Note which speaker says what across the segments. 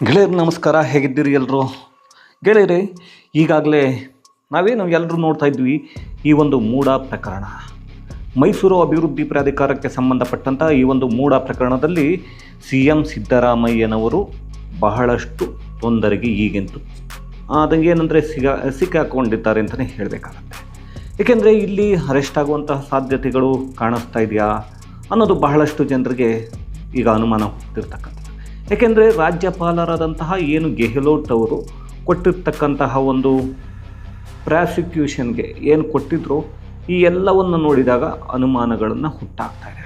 Speaker 1: ಗೆಳೆಯರು ನಮಸ್ಕಾರ, ಹೇಗಿದ್ದೀರಿ ಎಲ್ಲರೂ? ಗೆಳೆಯರೇ, ಈಗಾಗಲೇ ನಾವೇನು ಎಲ್ಲರೂ ನೋಡ್ತಾ ಇದ್ವಿ, ಈ ಒಂದು ಮೂಡ ಪ್ರಕರಣ, ಮೈಸೂರು ಅಭಿವೃದ್ಧಿ ಪ್ರಾಧಿಕಾರಕ್ಕೆ ಸಂಬಂಧಪಟ್ಟಂಥ ಈ ಒಂದು ಮೂಡ ಪ್ರಕರಣದಲ್ಲಿ CM ಸಿದ್ದರಾಮಯ್ಯನವರು ಬಹಳಷ್ಟು ತೊಂದರೆಗೆ ಈಗಂತೂ ಅದು ಏನಂದರೆ ಸಿಕ್ಕಾಕೊಂಡಿದ್ದಾರೆ ಅಂತಲೇ ಹೇಳಬೇಕಾಗತ್ತೆ. ಏಕೆಂದರೆ ಇಲ್ಲಿ ಅರೆಸ್ಟ್ ಆಗುವಂತಹ ಸಾಧ್ಯತೆಗಳು ಕಾಣಿಸ್ತಾ ಇದೆಯಾ ಅನ್ನೋದು ಬಹಳಷ್ಟು ಜನರಿಗೆ ಈಗ ಅನುಮಾನ ಹುಟ್ಟಿರ್ತಕ್ಕಂಥದ್ದು. ಏಕೆಂದರೆ ರಾಜ್ಯಪಾಲರಾದಂತಹ ಏನು ಗೆಹ್ಲೋಟ್ ಅವರು ಕೊಟ್ಟಿರ್ತಕ್ಕಂತಹ ಒಂದು ಪ್ರಾಸಿಕ್ಯೂಷನ್ಗೆ ಏನು ಕೊಟ್ಟಿದ್ರು, ಈ ಎಲ್ಲವನ್ನು ನೋಡಿದಾಗ ಅನುಮಾನಗಳನ್ನು ಹುಟ್ಟಾಗ್ತಾ ಇದೆ.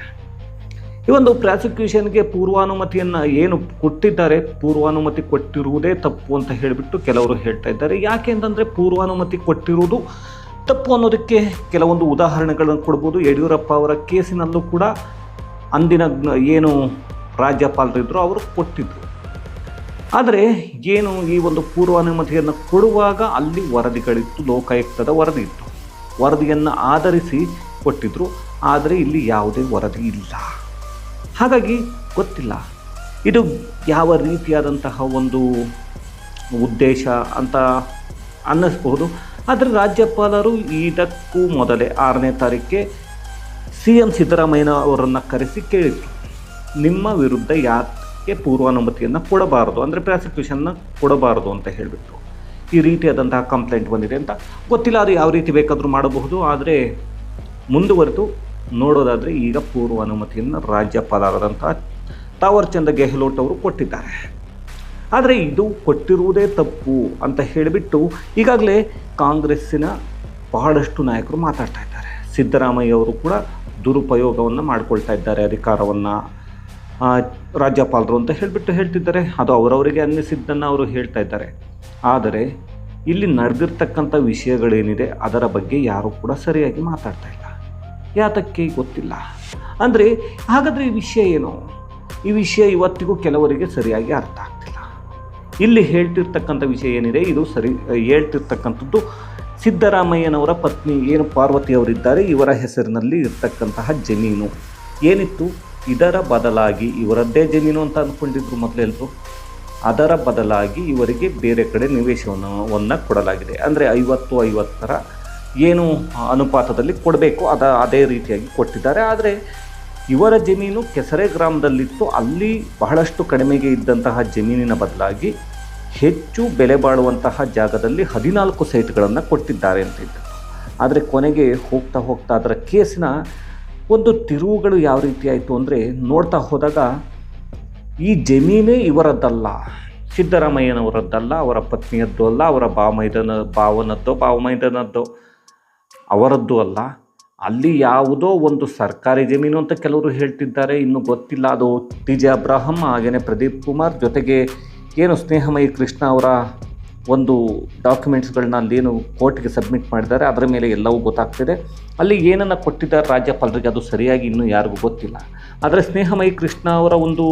Speaker 1: ಈ ಒಂದು ಪ್ರಾಸಿಕ್ಯೂಷನ್ಗೆ ಪೂರ್ವಾನುಮತಿಯನ್ನು ಏನು ಕೊಟ್ಟಿದ್ದಾರೆ, ಪೂರ್ವಾನುಮತಿ ಕೊಟ್ಟಿರುವುದೇ ತಪ್ಪು ಅಂತ ಹೇಳಿಬಿಟ್ಟು ಕೆಲವರು ಹೇಳ್ತಾ ಇದ್ದಾರೆ. ಯಾಕೆ ಅಂತಂದರೆ ಪೂರ್ವಾನುಮತಿ ಕೊಟ್ಟಿರುವುದು ತಪ್ಪು ಅನ್ನೋದಕ್ಕೆ ಕೆಲವೊಂದು ಉದಾಹರಣೆಗಳನ್ನು ಕೊಡ್ಬೋದು. ಯಡಿಯೂರಪ್ಪ ಅವರ ಕೇಸಿನಲ್ಲೂ ಕೂಡ ಅಂದಿನ ಏನು ರಾಜ್ಯಪಾಲರಿದ್ದರು ಅವರು ಕೊಟ್ಟಿದ್ದರು. ಆದರೆ ಏನು ಈ ಒಂದು ಪೂರ್ವಾನುಮತಿಯನ್ನು ಕೊಡುವಾಗ ಅಲ್ಲಿ ವರದಿಗಳಿತ್ತು, ಲೋಕಾಯುಕ್ತದ ವರದಿ ಇತ್ತು, ವರದಿಯನ್ನು ಆಧರಿಸಿ ಕೊಟ್ಟಿದ್ದರು. ಆದರೆ ಇಲ್ಲಿ ಯಾವುದೇ ವರದಿ ಇಲ್ಲ. ಹಾಗಾಗಿ ಗೊತ್ತಿಲ್ಲ ಇದು ಯಾವ ರೀತಿಯಾದಂತಹ ಒಂದು ಉದ್ದೇಶ ಅಂತ ಅನ್ನಿಸ್ಬಹುದು. ಆದರೆ ರಾಜ್ಯಪಾಲರು ಇದಕ್ಕೂ ಮೊದಲೇ 6ನೇ ತಾರೀಕಿಗೆ CM ಸಿದ್ದರಾಮಯ್ಯ ಅವರನ್ನು ಕರೆಸಿ ಕೇಳಿದರು, ನಿಮ್ಮ ವಿರುದ್ಧ ಯಾಕೆ ಪೂರ್ವಾನುಮತಿಯನ್ನು ಕೊಡಬಾರದು, ಅಂದರೆ ಪ್ರಾಸಿಕ್ಯೂಷನ್ನ ಕೊಡಬಾರದು ಅಂತ ಹೇಳಿಬಿಟ್ಟು ಈ ರೀತಿಯಾದಂತಹ ಕಂಪ್ಲೇಂಟ್ ಬಂದಿದೆ ಅಂತ. ಗೊತ್ತಿಲ್ಲ, ಅದು ಯಾವ ರೀತಿ ಬೇಕಾದರೂ ಮಾಡಬಹುದು. ಆದರೆ ಮುಂದುವರೆದು ನೋಡೋದಾದರೆ ಈಗ ಪೂರ್ವಾನುಮತಿಯನ್ನು ರಾಜ್ಯಪಾಲರಾದಂತಹ ತಾವರ್ಚಂದ್ ಗೆಹ್ಲೋಟ್ ಅವರು ಕೊಟ್ಟಿದ್ದಾರೆ. ಆದರೆ ಇದು ಕೊಟ್ಟಿರುವುದೇ ತಪ್ಪು ಅಂತ ಹೇಳಿಬಿಟ್ಟು ಈಗಾಗಲೇ ಕಾಂಗ್ರೆಸ್ಸಿನ ಬಹಳಷ್ಟು ನಾಯಕರು ಮಾತಾಡ್ತಾ ಇದ್ದಾರೆ. ಸಿದ್ದರಾಮಯ್ಯ ಅವರು ಕೂಡ ದುರುಪಯೋಗವನ್ನು ಮಾಡಿಕೊಳ್ತಾ ಇದ್ದಾರೆ ಅಧಿಕಾರವನ್ನು, ರಾಜ್ಯಪಾಲರು ಅಂತ ಹೇಳ್ತಿದ್ದಾರೆ. ಅದು ಅವರವರಿಗೆ ಅನ್ನಿಸಿದ್ದನ್ನು ಅವರು ಹೇಳ್ತಾ ಇದ್ದಾರೆ. ಆದರೆ ಇಲ್ಲಿ ನಡೆದಿರ್ತಕ್ಕಂಥ ವಿಷಯಗಳೇನಿದೆ ಅದರ ಬಗ್ಗೆ ಯಾರೂ ಕೂಡ ಸರಿಯಾಗಿ ಮಾತಾಡ್ತಾ ಇಲ್ಲ. ಯಾತಕ್ಕೆ ಗೊತ್ತಿಲ್ಲ. ಅಂದರೆ ಹಾಗಾದರೆ ಈ ವಿಷಯ ಏನು? ಈ ವಿಷಯ ಇವತ್ತಿಗೂ ಕೆಲವರಿಗೆ ಸರಿಯಾಗಿ ಅರ್ಥ ಆಗ್ತಿಲ್ಲ. ಇಲ್ಲಿ ಹೇಳ್ತಿರ್ತಕ್ಕಂಥ ವಿಷಯ ಏನಿದೆ, ಇದು ಹೇಳ್ತಿರ್ತಕ್ಕಂಥದ್ದು ಸಿದ್ದರಾಮಯ್ಯನವರ ಪತ್ನಿ ಏನು ಪಾರ್ವತಿ ಅವರಿದ್ದಾರೆ, ಇವರ ಹೆಸರಿನಲ್ಲಿ ಇರ್ತಕ್ಕಂತಹ ಜಮೀನು ಏನಿತ್ತು, ಇದರ ಬದಲಾಗಿ ಇವರದ್ದೇ ಜಮೀನು ಅಂತ ಅಂದ್ಕೊಂಡಿದ್ರು ಮೊದಲೆಲ್ಲರೂ. ಅದರ ಬದಲಾಗಿ ಇವರಿಗೆ ಬೇರೆ ಕಡೆ ನಿವೇಶನವನ್ನು ಕೊಡಲಾಗಿದೆ. ಅಂದರೆ 50-50 ಏನು ಅನುಪಾತದಲ್ಲಿ ಕೊಡಬೇಕು ಅದೇ ರೀತಿಯಾಗಿ ಕೊಟ್ಟಿದ್ದಾರೆ. ಆದರೆ ಇವರ ಜಮೀನು ಕೆಸರೆ ಗ್ರಾಮದಲ್ಲಿತ್ತು. ಅಲ್ಲಿ ಬಹಳಷ್ಟು ಕಡಿಮೆಗೆ ಇದ್ದಂತಹ ಜಮೀನಿನ ಬದಲಾಗಿ ಹೆಚ್ಚು ಬೆಲೆ ಬಾಳುವಂತಹ ಜಾಗದಲ್ಲಿ 14 ಸೈಟ್ಗಳನ್ನು ಕೊಟ್ಟಿದ್ದಾರೆ ಅಂತ ಇದ್ದದ್ದು. ಆದರೆ ಕೊನೆಗೆ ಹೋಗ್ತಾ ಅದರ ಕೇಸಿನ ಒಂದು ತಿರುವುಗಳು ಯಾವ ರೀತಿ ಆಯಿತು ಅಂದರೆ, ನೋಡ್ತಾ ಹೋದಾಗ ಈ ಜಮೀನೇ ಇವರದ್ದಲ್ಲ, ಸಿದ್ದರಾಮಯ್ಯನವರದ್ದಲ್ಲ, ಅವರ ಪತ್ನಿಯದ್ದು ಅಲ್ಲ, ಅವರ ಭಾವನದ್ದೋ ಅವರದ್ದು ಅಲ್ಲ. ಅಲ್ಲಿ ಯಾವುದೋ ಒಂದು ಸರ್ಕಾರಿ ಜಮೀನು ಅಂತ ಕೆಲವರು ಹೇಳ್ತಿದ್ದಾರೆ. ಇನ್ನು ಗೊತ್ತಿಲ್ಲ, ಅದು TJ ಅಬ್ರಾಹಂ ಹಾಗೆಯೇ ಪ್ರದೀಪ್ ಕುಮಾರ್ ಜೊತೆಗೆ ಏನು ಸ್ನೇಹಮಯಿ ಕೃಷ್ಣ ಅವರ ಒಂದು ಡಾಕ್ಯುಮೆಂಟ್ಸ್ಗಳನ್ನ ಅಲ್ಲೇನು ಕೋರ್ಟ್ಗೆ ಸಬ್ಮಿಟ್ ಮಾಡಿದ್ದಾರೆ, ಅದರ ಮೇಲೆ ಎಲ್ಲವೂ ಗೊತ್ತಾಗ್ತಿದೆ. ಅಲ್ಲಿ ಏನನ್ನು ಕೊಟ್ಟಿದ್ದಾರೆ ರಾಜ್ಯಪಾಲರಿಗೆ ಅದು ಸರಿಯಾಗಿ ಇನ್ನೂ ಯಾರಿಗೂ ಗೊತ್ತಿಲ್ಲ. ಆದರೆ ಸ್ನೇಹಮಯಿ ಕೃಷ್ಣ ಅವರ ಒಂದು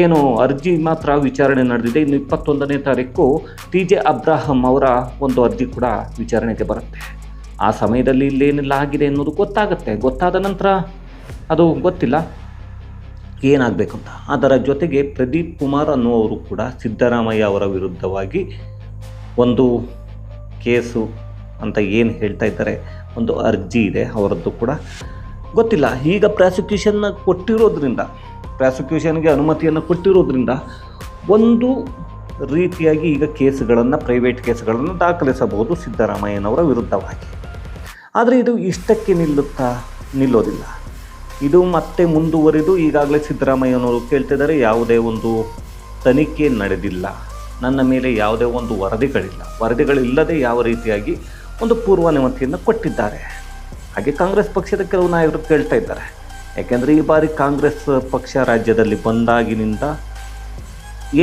Speaker 1: ಏನು ಅರ್ಜಿ ಮಾತ್ರ ವಿಚಾರಣೆ ನಡೆದಿದೆ. ಇನ್ನು 21ನೇ ತಾರೀಕು TJ ಅಬ್ರಾಹಂ ಅವರ ಒಂದು ಅರ್ಜಿ ಕೂಡ ವಿಚಾರಣೆಗೆ ಬರುತ್ತೆ. ಆ ಸಮಯದಲ್ಲಿ ಇಲ್ಲೇನೆಲ್ಲ ಆಗಿದೆ ಅನ್ನೋದು ಗೊತ್ತಾಗುತ್ತೆ. ಗೊತ್ತಾದ ನಂತರ ಅದು ಗೊತ್ತಿಲ್ಲ ಏನಾಗಬೇಕು ಅಂತ. ಅದರ ಜೊತೆಗೆ ಪ್ರದೀಪ್ ಕುಮಾರ್ ಅನ್ನುವರು ಕೂಡ ಸಿದ್ದರಾಮಯ್ಯ ಅವರ ವಿರುದ್ಧವಾಗಿ ಒಂದು ಕೇಸು ಅಂತ ಏನು ಹೇಳ್ತಾ ಇದ್ದಾರೆ, ಒಂದು ಅರ್ಜಿ ಇದೆ ಅವರದ್ದು ಕೂಡ ಗೊತ್ತಿಲ್ಲ. ಈಗ ಪ್ರಾಸಿಕ್ಯೂಷನ್ಗೆ ಅನುಮತಿಯನ್ನು ಕೊಟ್ಟಿರೋದ್ರಿಂದ ಒಂದು ರೀತಿಯಾಗಿ ಈಗ ಪ್ರೈವೇಟ್ ಕೇಸುಗಳನ್ನು ದಾಖಲಿಸಬಹುದು ಸಿದ್ದರಾಮಯ್ಯನವರ ವಿರುದ್ಧವಾಗಿ. ಆದರೆ ಇದು ಇಷ್ಟಕ್ಕೆ ನಿಲ್ಲೋದಿಲ್ಲ. ಇದು ಮತ್ತೆ ಮುಂದುವರಿದು ಈಗಾಗಲೇ ಸಿದ್ದರಾಮಯ್ಯನವರು ಕೇಳ್ತಿದ್ದಾರೆ, ಯಾವುದೇ ಒಂದು ತನಿಖೆ ನಡೆದಿಲ್ಲ, ನನ್ನ ಮೇಲೆ ಯಾವುದೇ ಒಂದು ವರದಿಗಳಿಲ್ಲದೆ ಯಾವ ರೀತಿಯಾಗಿ ಒಂದು ಪೂರ್ವಾನುಮತಿಯನ್ನು ಕೊಟ್ಟಿದ್ದಾರೆ. ಹಾಗೆ ಕಾಂಗ್ರೆಸ್ ಪಕ್ಷದ ಕೆಲವು ನಾಯಕರು ಕೇಳ್ತಾ ಇದ್ದಾರೆ. ಯಾಕೆಂದರೆ ಈ ಬಾರಿ ಕಾಂಗ್ರೆಸ್ ಪಕ್ಷ ರಾಜ್ಯದಲ್ಲಿ ಬಂದಾಗಿನಿಂದ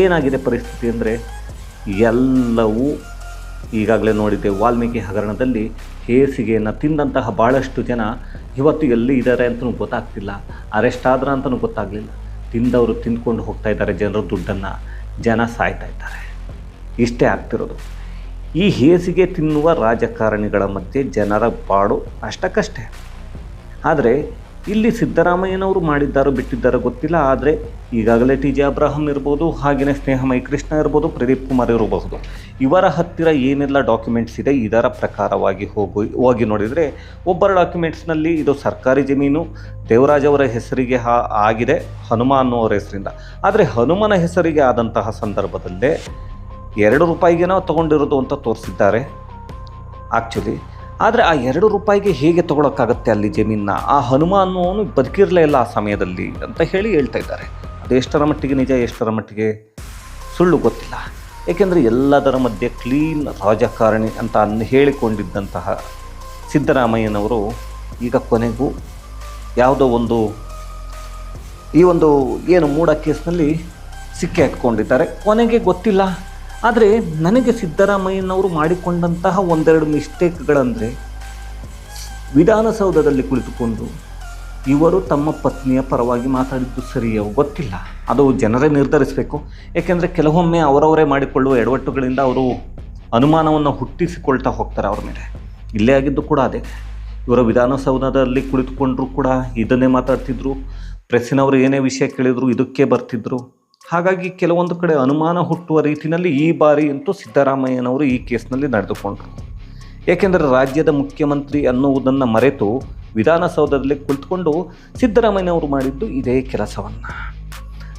Speaker 1: ಏನಾಗಿದೆ ಪರಿಸ್ಥಿತಿ ಅಂದರೆ, ಎಲ್ಲವೂ ಈಗಾಗಲೇ ನೋಡಿದ್ದೆ. ವಾಲ್ಮೀಕಿ ಹಗರಣದಲ್ಲಿ ಹೇಸಿಗೆಯನ್ನು ತಿಂದಂತಹ ಭಾಳಷ್ಟು ಜನ ಇವತ್ತು ಎಲ್ಲಿ ಇದ್ದಾರೆ ಅಂತಲೂ ಗೊತ್ತಾಗ್ತಿಲ್ಲ, ಅರೆಸ್ಟ್ ಆದ್ರ ಅಂತಲೂ ಗೊತ್ತಾಗಲಿಲ್ಲ. ತಿಂದವರು ತಿಂದ್ಕೊಂಡು ಹೋಗ್ತಾ ಇದ್ದಾರೆ, ಜನರ ದುಡ್ಡನ್ನು, ಜನ ಸಾಯ್ತಾ ಇದ್ದಾರೆ. ಇಷ್ಟೇ ಆಗ್ತಿರೋದು. ಈ ಹೇಸಿಗೆ ತಿನ್ನುವ ರಾಜಕಾರಣಿಗಳ ಮಧ್ಯೆ ಜನರ ಬಾಡು ಅಷ್ಟಕ್ಕಷ್ಟೇ. ಆದರೆ ಇಲ್ಲಿ ಸಿದ್ದರಾಮಯ್ಯನವರು ಮಾಡಿದ್ದಾರೋ ಬಿಟ್ಟಿದ್ದಾರೋ ಗೊತ್ತಿಲ್ಲ. ಆದರೆ ಈಗಾಗಲೇ ಟಿ ಜೆ ಅಬ್ರಾಹಂ ಇರ್ಬೋದು, ಹಾಗೆಯೇ ಸ್ನೇಹಮಯಿ ಕೃಷ್ಣ ಇರ್ಬೋದು, ಪ್ರದೀಪ್ ಕುಮಾರ್ ಇರಬಹುದು, ಇವರ ಹತ್ತಿರ ಏನೆಲ್ಲ ಡಾಕ್ಯುಮೆಂಟ್ಸ್ ಇದೆ ಇದರ ಪ್ರಕಾರವಾಗಿ ಹೋಗಿ ನೋಡಿದರೆ ಒಬ್ಬರ ಡಾಕ್ಯುಮೆಂಟ್ಸ್ನಲ್ಲಿ ಇದು ಸರ್ಕಾರಿ ಜಮೀನು ದೇವರಾಜ್ ಅವರ ಹೆಸರಿಗೆ ಆಗಿದೆ, ಹನುಮ ಅನ್ನೋರ ಹೆಸರಿಂದ. ಆದರೆ ಹನುಮನ ಹೆಸರಿಗೆ ಆದಂತಹ ಸಂದರ್ಭದಲ್ಲೇ ₹2 ನಾವು ತೊಗೊಂಡಿರೋದು ಅಂತ ತೋರಿಸಿದ್ದಾರೆ ಆ್ಯಕ್ಚುಲಿ. ಆದರೆ ಆ ₹2 ಹೇಗೆ ತೊಗೊಳಕ್ಕಾಗತ್ತೆ ಅಲ್ಲಿ ಜಮೀನನ್ನ? ಆ ಹನುಮ ಅನ್ನೋನು ಬದುಕಿರಲೇ ಇಲ್ಲ ಆ ಸಮಯದಲ್ಲಿ ಅಂತ ಹೇಳ್ತಾ ಇದ್ದಾರೆ. ಅದು ಎಷ್ಟರ ಮಟ್ಟಿಗೆ ನಿಜ, ಎಷ್ಟರ ಮಟ್ಟಿಗೆ ಸುಳ್ಳು ಗೊತ್ತಿಲ್ಲ. ಏಕೆಂದರೆ ಎಲ್ಲದರ ಮಧ್ಯೆ ಕ್ಲೀನ್ ರಾಜಕಾರಣಿ ಅಂತ ಹೇಳಿಕೊಂಡಿದ್ದಂತಹ ಸಿದ್ದರಾಮಯ್ಯನವರು ಈಗ ಕೊನೆಗೂ ಯಾವುದೋ ಈ ಒಂದು ಏನು ಮೂಡ ಕೇಸ್ನಲ್ಲಿ ಸಿಕ್ಕಿ ಹಾಕ್ಕೊಂಡಿದ್ದಾರೆ. ಕೊನೆಗೆ ಗೊತ್ತಿಲ್ಲ. ಆದರೆ ನನಗೆ ಸಿದ್ದರಾಮಯ್ಯನವರು ಮಾಡಿಕೊಂಡಂತಹ ಒಂದೆರಡು ಮಿಸ್ಟೇಕ್ಗಳಂದರೆ, ವಿಧಾನಸೌಧದಲ್ಲಿ ಕುಳಿತುಕೊಂಡು ಇವರು ತಮ್ಮ ಪತ್ನಿಯ ಪರವಾಗಿ ಮಾತಾಡಿದ್ದು ಸರಿಯೋ ಗೊತ್ತಿಲ್ಲ. ಅದು ಜನರೇ ನಿರ್ಧರಿಸಬೇಕು. ಏಕೆಂದರೆ ಕೆಲವೊಮ್ಮೆ ಅವರವರೇ ಮಾಡಿಕೊಳ್ಳುವ ಎಡವಟ್ಟುಗಳಿಂದ ಅವರು ಅನುಮಾನವನ್ನು ಹುಟ್ಟಿಸಿಕೊಳ್ತಾ ಹೋಗ್ತಾರೆ ಅವ್ರ ಮೇಲೆ. ಇಲ್ಲೇ ಆಗಿದ್ದು ಕೂಡ ಅದೇ. ಇವರು ವಿಧಾನಸೌಧದಲ್ಲಿ ಕುಳಿತುಕೊಂಡ್ರು ಕೂಡ ಇದನ್ನೇ ಮಾತಾಡ್ತಿದ್ರು. ಪ್ರೆಸ್ಸಿನವರು ಏನೇ ವಿಷಯ ಕೇಳಿದ್ರು ಇದಕ್ಕೆ ಬರ್ತಿದ್ರು. ಹಾಗಾಗಿ ಕೆಲವೊಂದು ಕಡೆ ಅನುಮಾನ ಹುಟ್ಟುವ ರೀತಿಯಲ್ಲಿ ಈ ಬಾರಿ ಅಂತೂ ಸಿದ್ದರಾಮಯ್ಯನವರು ಈ ಕೇಸ್ನಲ್ಲಿ ನಡೆದುಕೊಂಡರು. ಏಕೆಂದರೆ ರಾಜ್ಯದ ಮುಖ್ಯಮಂತ್ರಿ ಅನ್ನುವುದನ್ನು ಮರೆತು ವಿಧಾನಸೌಧದಲ್ಲಿ ಕುಳಿತುಕೊಂಡು ಸಿದ್ದರಾಮಯ್ಯನವರು ಮಾಡಿದ್ದು ಇದೇ ಕೆಲಸವನ್ನು.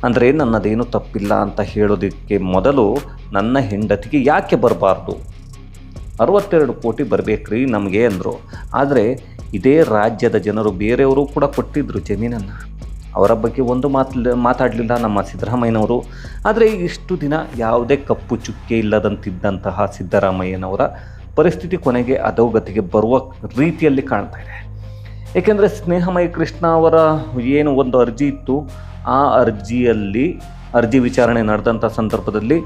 Speaker 1: ಅಂದರೆ ನನ್ನದೇನು ತಪ್ಪಿಲ್ಲ ಅಂತ ಹೇಳೋದಕ್ಕೆ ಮೊದಲು ನನ್ನ ಹೆಂಡತಿಗೆ ಯಾಕೆ ಬರಬಾರ್ದು, 62 ಕೋಟಿ ಬರಬೇಕ್ರಿ ನಮಗೆ ಅಂದರು. ಆದರೆ ಇದೇ ರಾಜ್ಯದ ಜನರು ಬೇರೆಯವರು ಕೂಡ ಕೊಟ್ಟಿದ್ದರು ಜಮೀನನ್ನು. ಅವರ ಬಗ್ಗೆ ಒಂದು ಮಾತಾಡಲಿಲ್ಲ ನಮ್ಮ ಸಿದ್ದರಾಮಯ್ಯನವರು. ಆದರೆ ಇಷ್ಟು ದಿನ ಯಾವುದೇ ಕಪ್ಪು ಚುಕ್ಕೆ ಇಲ್ಲದಂತಿದ್ದಂತಹ ಸಿದ್ದರಾಮಯ್ಯನವರ ಪರಿಸ್ಥಿತಿ ಕೊನೆಗೆ ಅಧೋಗತಿಗೆ ಬರುವ ರೀತಿಯಲ್ಲಿ ಕಾಣ್ತಾ ಇದೆ. ಏಕೆಂದರೆ ಸ್ನೇಹಮಯಿ ಕೃಷ್ಣ ಅವರ ಏನು ಒಂದು ಅರ್ಜಿ ಇತ್ತು, ಆ ಅರ್ಜಿ ವಿಚಾರಣೆ ನಡೆದಂಥ ಸಂದರ್ಭದಲ್ಲಿ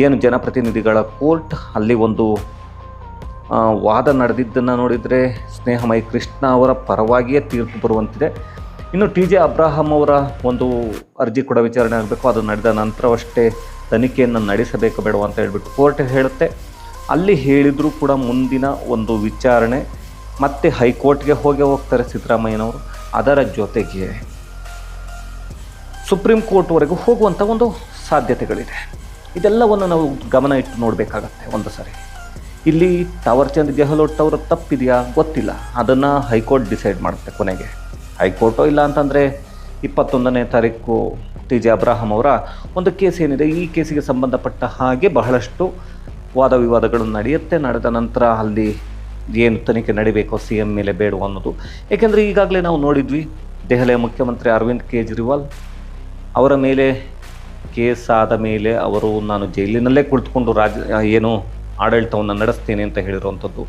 Speaker 1: ಏನು ಜನಪ್ರತಿನಿಧಿಗಳ ಕೋರ್ಟ್ ಅಲ್ಲಿ ಒಂದು ವಾದ ನಡೆದಿದ್ದನ್ನು ನೋಡಿದರೆ ಸ್ನೇಹಮಯಿ ಕೃಷ್ಣ ಅವರ ಪರವಾಗಿಯೇ ತೀರ್ಪು ಬರುವಂತಿದೆ. ಇನ್ನು ಟಿ ಜೆ ಅಬ್ರಾಹಂ ಅವರ ಒಂದು ಅರ್ಜಿ ಕೂಡ ವಿಚಾರಣೆ ಆಗಬೇಕು. ಅದು ನಡೆದ ನಂತರವಷ್ಟೇ ತನಿಖೆಯನ್ನು ನಡೆಸಬೇಕು ಬೇಡವ ಅಂತ ಹೇಳ್ಬಿಟ್ಟು ಕೋರ್ಟ್ ಹೇಳುತ್ತೆ. ಅಲ್ಲಿ ಹೇಳಿದರೂ ಕೂಡ ಮುಂದಿನ ಒಂದು ವಿಚಾರಣೆ ಮತ್ತೆ ಹೈಕೋರ್ಟ್ಗೆ ಹೋಗ್ತಾರೆ ಸಿದ್ದರಾಮಯ್ಯನವರು. ಅದರ ಜೊತೆಗೆ ಸುಪ್ರೀಂ ಕೋರ್ಟ್ವರೆಗೂ ಹೋಗುವಂಥ ಒಂದು ಸಾಧ್ಯತೆಗಳಿದೆ. ಇದೆಲ್ಲವನ್ನು ನಾವು ಗಮನ ಇಟ್ಟು ನೋಡಬೇಕಾಗತ್ತೆ ಒಂದು ಸರಿ. ಇಲ್ಲಿ ತಾವರ್ಚಂದ್ ಗೆಹ್ಲೋಟ್ ಅವರ ತಪ್ಪಿದೆಯಾ ಗೊತ್ತಿಲ್ಲ. ಅದನ್ನು ಹೈಕೋರ್ಟ್ ಡಿಸೈಡ್ ಮಾಡುತ್ತೆ ಕೊನೆಗೆ. ಹೈಕೋರ್ಟೋ ಇಲ್ಲ ಅಂತಂದರೆ 21ನೇ ತಾರೀಕು ಟಿ ಜೆ ಅಬ್ರಾಹಂ ಅವರ ಒಂದು ಕೇಸ್ ಏನಿದೆ, ಈ ಕೇಸಿಗೆ ಸಂಬಂಧಪಟ್ಟ ಹಾಗೆ ಬಹಳಷ್ಟು ವಾದ ವಿವಾದಗಳು ನಡೆಯುತ್ತೆ. ನಡೆದ ನಂತರ ಅಲ್ಲಿ ಏನು ತನಿಖೆ ನಡಿಬೇಕೋ CM ಮೇಲೆ ಬೇಡ ಅನ್ನೋದು. ಏಕೆಂದರೆ ಈಗಾಗಲೇ ನಾವು ನೋಡಿದ್ವಿ, ದೆಹಲಿಯ ಮುಖ್ಯಮಂತ್ರಿ ಅರವಿಂದ್ ಕೇಜ್ರಿವಾಲ್ ಅವರ ಮೇಲೆ ಕೇಸ್ ಆದ ಮೇಲೆ ಅವರು ನಾನು ಜೈಲಿನಲ್ಲೇ ಕುಳಿತುಕೊಂಡು ಏನು ಆಡಳಿತವನ್ನು ನಡೆಸ್ತೇನೆ ಅಂತ ಹೇಳಿರುವಂಥದ್ದು.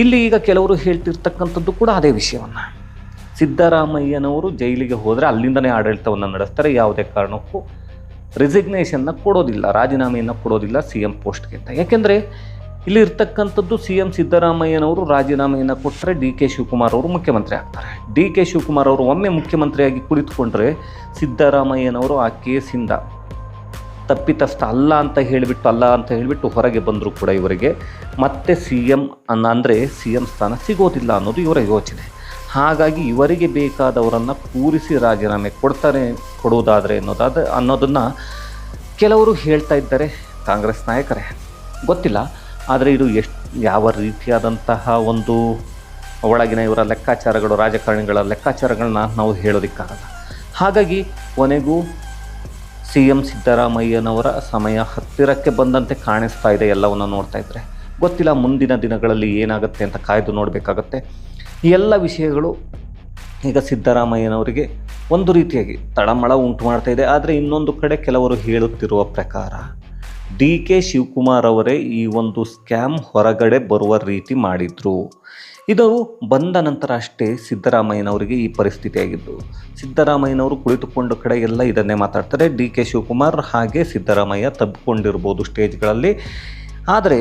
Speaker 1: ಇಲ್ಲಿ ಈಗ ಕೆಲವರು ಹೇಳ್ತಿರ್ತಕ್ಕಂಥದ್ದು ಕೂಡ ಅದೇ ವಿಷಯವನ್ನು. ಸಿದ್ದರಾಮಯ್ಯನವರು ಜೈಲಿಗೆ ಹೋದರೆ ಅಲ್ಲಿಂದನೇ ಆಡಳಿತವನ್ನು ನಡೆಸ್ತಾರೆ. ಯಾವುದೇ ಕಾರಣಕ್ಕೂ ರಿಸಿಗ್ನೇಷನ್ನ ಕೊಡೋದಿಲ್ಲ, ರಾಜೀನಾಮೆಯನ್ನು ಕೊಡೋದಿಲ್ಲ CM ಪೋಸ್ಟ್ಗೆ ಅಂತ. ಯಾಕೆಂದರೆ ಇಲ್ಲಿ ಇರ್ತಕ್ಕಂಥದ್ದು CM ಸಿದ್ದರಾಮಯ್ಯನವರು ರಾಜೀನಾಮೆಯನ್ನು ಕೊಟ್ಟರೆ DK ಶಿವಕುಮಾರ್ ಅವರು ಮುಖ್ಯಮಂತ್ರಿ ಆಗ್ತಾರೆ. DK ಶಿವಕುಮಾರ್ ಅವರು ಒಮ್ಮೆ ಮುಖ್ಯಮಂತ್ರಿಯಾಗಿ ಕುಳಿತುಕೊಂಡ್ರೆ ಸಿದ್ದರಾಮಯ್ಯನವರು ಆ ಕೇಸಿಂದ ತಪ್ಪಿತಸ್ಥ ಅಲ್ಲ ಅಂತ ಹೇಳಿಬಿಟ್ಟು ಹೊರಗೆ ಬಂದರೂ ಕೂಡ ಇವರಿಗೆ ಮತ್ತೆ CM ಅಂದರೆ CM ಸ್ಥಾನ ಸಿಗೋದಿಲ್ಲ ಅನ್ನೋದು ಇವರ ಯೋಚನೆ. ಹಾಗಾಗಿ ಇವರಿಗೆ ಬೇಕಾದವರನ್ನು ಕೂರಿಸಿ ರಾಜೀನಾಮೆ ಕೊಡುವುದಾದರೆ ಅನ್ನೋದನ್ನು ಕೆಲವರು ಹೇಳ್ತಾ ಇದ್ದಾರೆ, ಕಾಂಗ್ರೆಸ್ ನಾಯಕರೇ. ಗೊತ್ತಿಲ್ಲ. ಆದರೆ ಇದು ಯಾವ ರೀತಿಯಾದಂತಹ ಒಂದು ಒಳಗಿನ ಇವರ ಲೆಕ್ಕಾಚಾರಗಳು, ರಾಜಕಾರಣಿಗಳ ಲೆಕ್ಕಾಚಾರಗಳನ್ನ ನಾವು ಹೇಳೋದಕ್ಕಾಗಲ್ಲ. ಹಾಗಾಗಿ ಕೊನೆಗೂ CM ಸಿದ್ದರಾಮಯ್ಯನವರ ಸಮಯ ಹತ್ತಿರಕ್ಕೆ ಬಂದಂತೆ ಕಾಣಿಸ್ತಾ ಇದೆ. ಎಲ್ಲವನ್ನು ನೋಡ್ತಾ ಇದ್ದರೆ ಗೊತ್ತಿಲ್ಲ ಮುಂದಿನ ದಿನಗಳಲ್ಲಿ ಏನಾಗುತ್ತೆ ಅಂತ ಕಾಯ್ದು ನೋಡಬೇಕಾಗತ್ತೆ. ಈ ಎಲ್ಲ ವಿಷಯಗಳು ಈಗ ಸಿದ್ದರಾಮಯ್ಯನವರಿಗೆ ಒಂದು ರೀತಿಯಾಗಿ ತಳಮಳ ಉಂಟು ಮಾಡ್ತಾ ಇದೆ. ಆದರೆ ಇನ್ನೊಂದು ಕಡೆ ಕೆಲವರು ಹೇಳುತ್ತಿರುವ ಪ್ರಕಾರ DK ಶಿವಕುಮಾರ್ ಅವರೇ ಈ ಒಂದು ಸ್ಕ್ಯಾಮ್ ಹೊರಗಡೆ ಬರುವ ರೀತಿ ಮಾಡಿದರು. ಇದು ಬಂದ ನಂತರ ಅಷ್ಟೇ ಸಿದ್ದರಾಮಯ್ಯನವರಿಗೆ ಈ ಪರಿಸ್ಥಿತಿ ಆಗಿದ್ದು. ಸಿದ್ದರಾಮಯ್ಯನವರು ಕುಳಿತುಕೊಂಡ ಕಡೆ ಎಲ್ಲ ಇದನ್ನೇ ಮಾತಾಡ್ತಾರೆ. DK ಶಿವಕುಮಾರ್ ಹಾಗೆ ಸಿದ್ದರಾಮಯ್ಯ ತಬ್ಬಿಕೊಂಡಿರ್ಬೋದು ಸ್ಟೇಜ್ಗಳಲ್ಲಿ. ಆದರೆ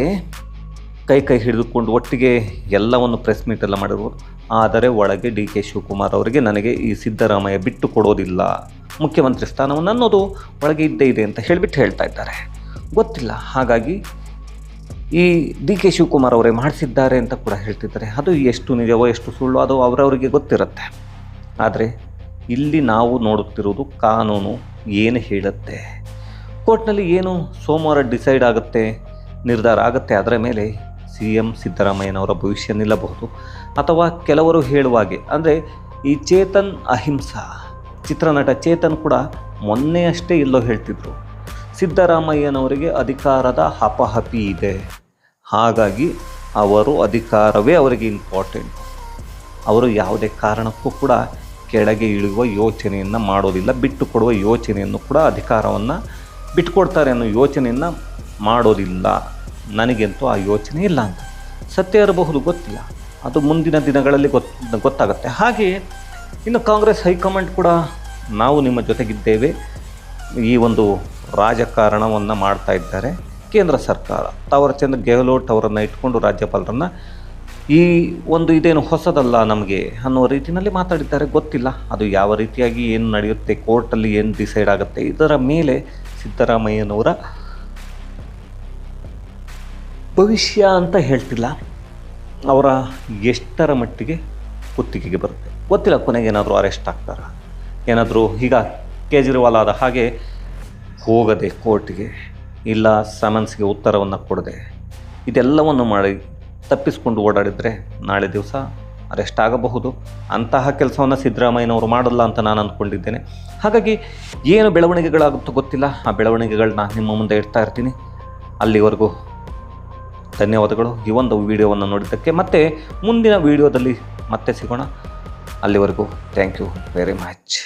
Speaker 1: ಕೈ ಹಿಡಿದುಕೊಂಡು ಒಟ್ಟಿಗೆ ಎಲ್ಲವನ್ನು ಪ್ರೆಸ್ ಮೀಟ್ ಎಲ್ಲ ಮಾಡಿರ್ಬೋದು. ಆದರೆ ಒಳಗೆ DK ಶಿವಕುಮಾರ್ ಅವರಿಗೆ ನನಗೆ ಈ ಸಿದ್ದರಾಮಯ್ಯ ಬಿಟ್ಟು ಕೊಡೋದಿಲ್ಲ, ಮುಖ್ಯಮಂತ್ರಿ ಸ್ಥಾನವನ್ನು ಅನ್ನೋದು ಒಳಗೆ ಇದ್ದೇ ಇದೆ ಅಂತ ಹೇಳ್ತಾ ಇದ್ದಾರೆ. ಗೊತ್ತಿಲ್ಲ. ಹಾಗಾಗಿ ಈ DK ಶಿವಕುಮಾರ್ ಅವರೇ ಮಾಡಿಸಿದ್ದಾರೆ ಅಂತ ಕೂಡ ಹೇಳ್ತಿದ್ದಾರೆ. ಅದು ಎಷ್ಟು ನಿಜವೋ ಎಷ್ಟು ಸುಳ್ಳು ಅದು ಅವರವರಿಗೆ ಗೊತ್ತಿರುತ್ತೆ. ಆದರೆ ಇಲ್ಲಿ ನಾವು ನೋಡುತ್ತಿರುವುದು ಕಾನೂನು ಏನು ಹೇಳುತ್ತೆ, ಕೋರ್ಟ್ನಲ್ಲಿ ಏನು ಸೋಮವಾರ ಡಿಸೈಡ್ ಆಗುತ್ತೆ, ನಿರ್ಧಾರ ಆಗುತ್ತೆ, ಅದರ ಮೇಲೆ CM ಸಿದ್ದರಾಮಯ್ಯನವರ ಭವಿಷ್ಯ ನಿಲ್ಲಬಹುದು. ಅಥವಾ ಕೆಲವರು ಹೇಳುವ ಹಾಗೆ, ಅಂದರೆ ಈ ಚೇತನ್ ಅಹಿಂಸಾ ಚಿತ್ರನಟ ಚೇತನ್ ಕೂಡ ಮೊನ್ನೆಯಷ್ಟೇ ಎಲ್ಲೋ ಹೇಳ್ತಿದ್ರು, ಸಿದ್ದರಾಮಯ್ಯನವರಿಗೆ ಅಧಿಕಾರದ ಹಪಹಪಿ ಇದೆ, ಹಾಗಾಗಿ ಅವರು ಅಧಿಕಾರವೇ ಅವರಿಗೆ ಇಂಪಾರ್ಟೆಂಟ್, ಅವರು ಯಾವುದೇ ಕಾರಣಕ್ಕೂ ಕೂಡ ಕೆಳಗೆ ಇಳಿಯುವ ಯೋಚನೆಯನ್ನು ಮಾಡೋದಿಲ್ಲ, ಬಿಟ್ಟು ಕೊಡುವ ಯೋಚನೆಯನ್ನು ಕೂಡ ಅಧಿಕಾರವನ್ನು ಬಿಟ್ಟುಕೊಡ್ತಾರೆ ಅನ್ನೋ ಯೋಚನೆಯನ್ನು ಮಾಡೋದಿಲ್ಲ, ನನಗಂತೂ ಆ ಯೋಚನೆ ಇಲ್ಲ ಅಂತ. ಸತ್ಯ ಇರಬಹುದು, ಗೊತ್ತಿಲ್ಲ, ಅದು ಮುಂದಿನ ದಿನಗಳಲ್ಲಿ ಗೊತ್ತಾಗುತ್ತೆ. ಹಾಗೆಯೇ ಇನ್ನು ಕಾಂಗ್ರೆಸ್ ಹೈಕಮಾಂಡ್ ಕೂಡ ನಾವು ನಿಮ್ಮ ಜೊತೆಗಿದ್ದೇವೆ, ಈ ಒಂದು ರಾಜಕಾರಣವನ್ನು ಮಾಡ್ತಾ ಇದ್ದಾರೆ ಕೇಂದ್ರ ಸರ್ಕಾರ. ತಾವರ್ಚಂದ್ ಗೆಹ್ಲೋಟ್ ಅವರನ್ನು ಇಟ್ಕೊಂಡು ರಾಜ್ಯಪಾಲರನ್ನು ಈ ಒಂದು ಇದೇನು ಹೊಸದಲ್ಲ ನಮಗೆ ಅನ್ನೋ ರೀತಿಯಲ್ಲಿ ಮಾತಾಡಿದ್ದಾರೆ. ಗೊತ್ತಿಲ್ಲ ಅದು ಯಾವ ರೀತಿಯಾಗಿ ಏನು ನಡೆಯುತ್ತೆ, ಕೋರ್ಟಲ್ಲಿ ಏನು ಡಿಸೈಡ್ ಆಗುತ್ತೆ, ಇದರ ಮೇಲೆ ಸಿದ್ದರಾಮಯ್ಯನವರ ಭವಿಷ್ಯ ಅಂತ ಹೇಳ್ತಿಲ್ಲ, ಅವರ ಎಷ್ಟರ ಮಟ್ಟಿಗೆ ಕುತ್ತಿಗೆಗೆ ಬರುತ್ತೆ ಗೊತ್ತಿಲ್ಲ. ಕೊನೆಗೆ ಏನಾದರೂ ಅರೆಸ್ಟ್ ಆಗ್ತಾರ, ಏನಾದರೂ ಈಗ ಕೇಜ್ರಿವಾಲ್ ಆದ ಹಾಗೆ ಹೋಗದೆ ಕೋರ್ಟ್ಗೆ, ಇಲ್ಲ ಸಮನ್ಸ್ಗೆ ಉತ್ತರವನ್ನು ಕೊಡದೆ, ಇದೆಲ್ಲವನ್ನು ಮಾಡಿ ತಪ್ಪಿಸ್ಕೊಂಡು ಓಡಾಡಿದರೆ ನಾಳೆ ದಿವಸ ಅರೆಸ್ಟ್ ಆಗಬಹುದು. ಅಂತಹ ಕೆಲಸವನ್ನು ಸಿದ್ದರಾಮಯ್ಯನವರು ಮಾಡಲ್ಲ ಅಂತ ನಾನು ಅಂದ್ಕೊಂಡಿದ್ದೇನೆ. ಹಾಗಾಗಿ ಏನು ಬೆಳವಣಿಗೆಗಳಾಗುತ್ತೋ ಗೊತ್ತಿಲ್ಲ, ಆ ಬೆಳವಣಿಗೆಗಳನ್ನ ನಿಮ್ಮ ಮುಂದೆ ಇಡ್ತಾ ಇರ್ತೀನಿ. ಅಲ್ಲಿವರೆಗೂ ಧನ್ಯವಾದಗಳು ಈ ಒಂದು ವಿಡಿಯೋವನ್ನು ನೋಡಿದ್ದಕ್ಕೆ. ಮತ್ತೆ ಮುಂದಿನ ವಿಡಿಯೋದಲ್ಲಿ ಮತ್ತೆ ಸಿಗೋಣ. ಅಲ್ಲಿವರೆಗೂ ಥ್ಯಾಂಕ್ ಯು ವೆರಿ ಮಚ್.